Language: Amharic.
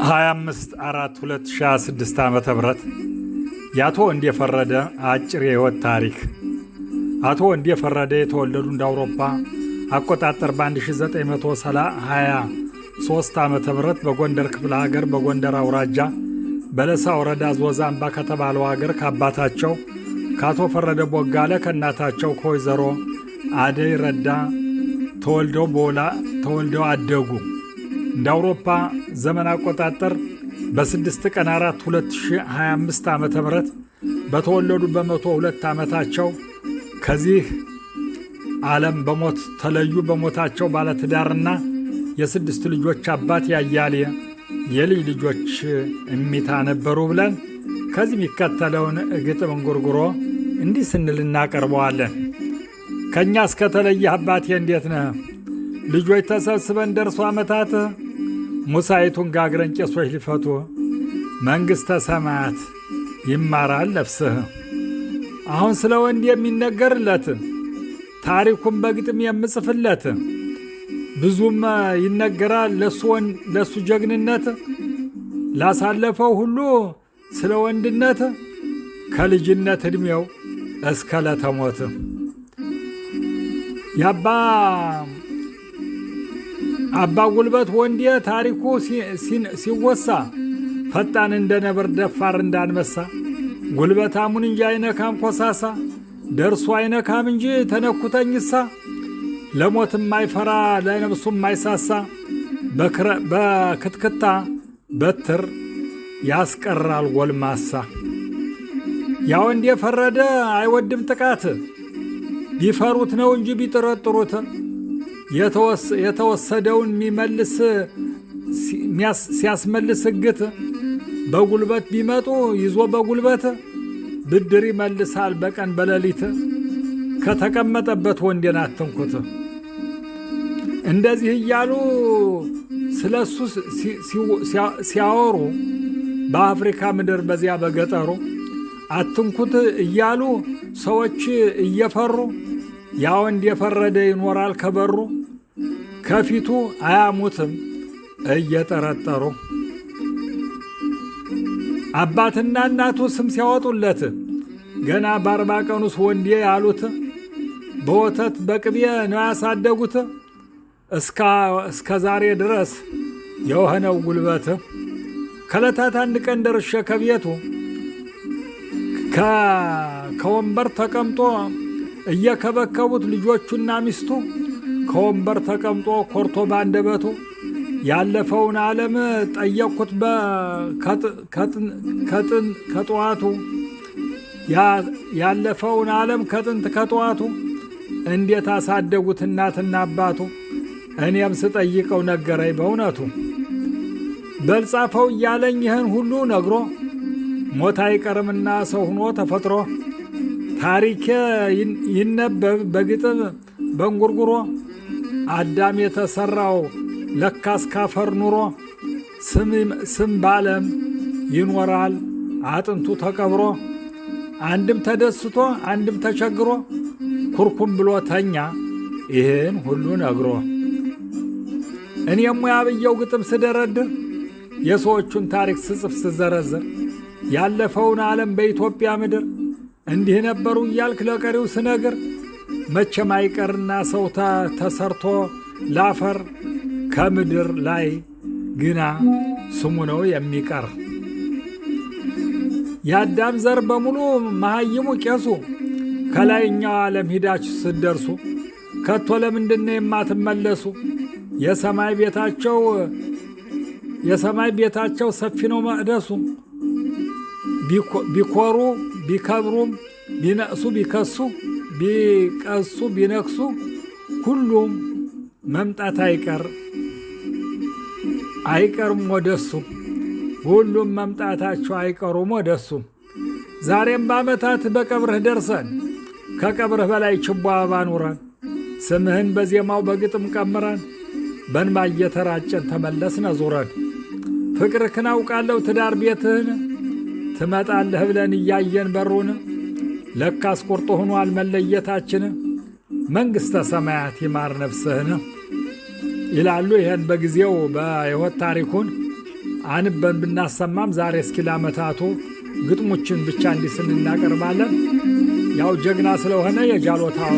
25/4/2026 ዓ.ም የአቶ ወንዴ ፈረደ አጭር የሕይወት ታሪክ። አቶ ወንዴ ፈረደ የተወለዱ እንደ አውሮፓ አቆጣጠር በ1923 ዓ.ም በጎንደር ክፍለ ሀገር በጎንደር አውራጃ በለሳ ወረዳ ዞዛ አምባ ከተባለው ሀገር ከአባታቸው ከአቶ ፈረደ ቦጋለ ከእናታቸው ከወይዘሮ አደይ ረዳ ተወልደው አደጉ። እንደ አውሮፓ ዘመን አቆጣጠር በ6 ቀን 4 2025 ዓ.ም በተወለዱ በ102 ዓመታቸው ከዚህ ዓለም በሞት ተለዩ። በሞታቸው ባለትዳርና የ6 ልጆች አባት ያያሌ የልጅ ልጆች እሚታ ነበሩ ብለን ከዚህ የሚከተለውን ግጥም እንጉርጉሮ እንዲህ ስንል እናቀርበዋለን። ከእኛ እስከተለየ አባቴ እንዴት ነህ? ልጆች ተሰብስበን ደርሶ ዓመታት ሙሳይቱን ጋግረን ቄሶች ሊፈቱ መንግሥተ ሰማያት ይማራል ነፍስህ። አሁን ስለ ወንድ የሚነገርለት ታሪኩን በግጥም የምጽፍለት ብዙም ይነገራል ለሱ ጀግንነት ላሳለፈው ሁሉ ስለ ወንድነት ከልጅነት ዕድሜው እስከ ለተሞት አባ ጉልበት ወንዴ ታሪኩ ሲወሳ ፈጣን እንደ ነብር ደፋር እንዳንበሳ ጉልበታሙን እንጂ አይነካም ኮሳሳ ደርሶ አይነካም እንጂ ተነኩተኝሳ ለሞትም ማይፈራ ለነብሱም ማይሳሳ በክትክታ በትር ያስቀራል ጎልማሳ። ያ ወንዴ ፈረደ አይወድም ጥቃት ቢፈሩት ነው እንጂ ቢጠረጥሩት የተወሰደውን የሚመልስ ሲያስመልስ ሕግት በጉልበት ቢመጡ ይዞ በጉልበት ብድር ይመልሳል በቀን በሌሊት ከተቀመጠበት ወንዴን አትንኩት። እንደዚህ እያሉ ስለሱ ሲያወሩ በአፍሪካ ምድር በዚያ በገጠሩ አትንኩት እያሉ ሰዎች እየፈሩ ያ ወንዴ ፈረደ ይኖራል ከበሩ ከፊቱ አያሙትም እየጠረጠሩ። አባትና እናቱ ስም ሲያወጡለት ገና በ40 ቀኑስ ወንዴ ያሉት በወተት በቅቤ ነው ያሳደጉት እስከ ዛሬ ድረስ የሆነው ጉልበት። ከዕለታት አንድ ቀን ደርሼ ከቤቱ ከወንበር ተቀምጦ እየከበከቡት ልጆቹና ሚስቱ ከወንበር ተቀምጦ ኮርቶ ባንደበቱ ያለፈውን ዓለም ጠየቅኩት ከጠዋቱ ያለፈውን ዓለም ከጥንት ከጠዋቱ እንዴት አሳደጉት እናትና አባቱ። እኔም ስጠይቀው ነገረኝ በእውነቱ በልጻፈው እያለኝ ይህን ሁሉ ነግሮ ሞት አይቀርምና ሰው ሆኖ ተፈጥሮ ታሪኬ ይነበብ በግጥም በእንጉርጉሮ አዳም የተሠራው ለካስ ካፈር ኑሮ ስም ባለም ይኖራል አጥንቱ ተቀብሮ አንድም ተደስቶ አንድም ተቸግሮ ኩርኩም ብሎ ተኛ ይህን ሁሉ ነግሮ። እኔም ያብየው ግጥም ስደረድር የሰዎቹን ታሪክ ስጽፍ ስዘረዝር ያለፈውን ዓለም በኢትዮጵያ ምድር እንዲህ ነበሩ እያልክ ለቀሪው ስነግር መቼም አይቀርና ሰው ተሰርቶ ላፈር ከምድር ላይ ግና ስሙ ነው የሚቀር። የአዳም ዘር በሙሉ መሃይሙ ቄሱ ከላይኛው ዓለም ሂዳችሁ ስትደርሱ ከቶ ለምንድነው የማትመለሱ? የሰማይ ቤታቸው ሰፊ ነው መቅደሱ። ቢኮሩ ቢከብሩም ቢነቅሱ ቢከሱ ቢቀሱ ቢነክሱ ሁሉም መምጣት አይቀርም ወደሱ። ሁሉም መምጣታቸው አይቀሩም ወደሱ። ዛሬም በዓመታት በቀብርህ ደርሰን ከቀብርህ በላይ ችቦ አበባ ኑረን ስምህን በዜማው በግጥም ቀምረን በንባ እየተራጨን ተመለስነ ዙረን ፍቅርህን አውቃለሁ ትዳር ቤትህን ትመጣለህ ብለን እያየን በሩን ለካስ ቁርጥ ሆኗል መለየታችን መንግሥተ ሰማያት ይማር ነፍስህን ይላሉ። ይህን በጊዜው በሕይወት ታሪኩን አንበን ብናሰማም ዛሬ እስኪ ለዓመታቱ ግጥሞችን ብቻ እንዲህ ስን እናቀርባለን። ያው ጀግና ስለሆነ የጃሎታው